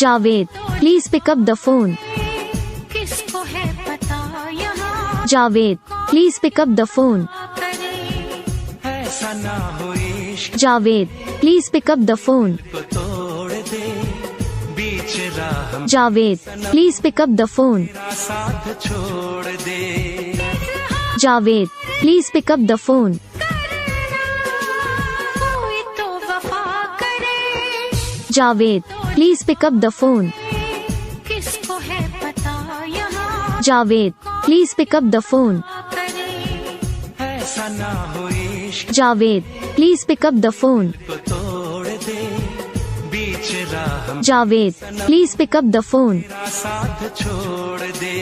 Javed please pick up the phone. किसको है पता यहाँ Javed please pick up the phone. ऐसा ना हो इश्क Javed please pick up the phone. को तोड़ दे बीच राह Javed please pick up the phone. मेरा साथ छोड़ दे। Javed please pick up the phone. कोई तो वफा करे Javed please pick up the phone. किसको है पता यहाँ Javed please pick up the phone. ऐसा ना हो इश्क Javed please pick up the phone. को तोड़ दे बीच राह Javed please pick up the phone. मेरा साथ छोड़ दे।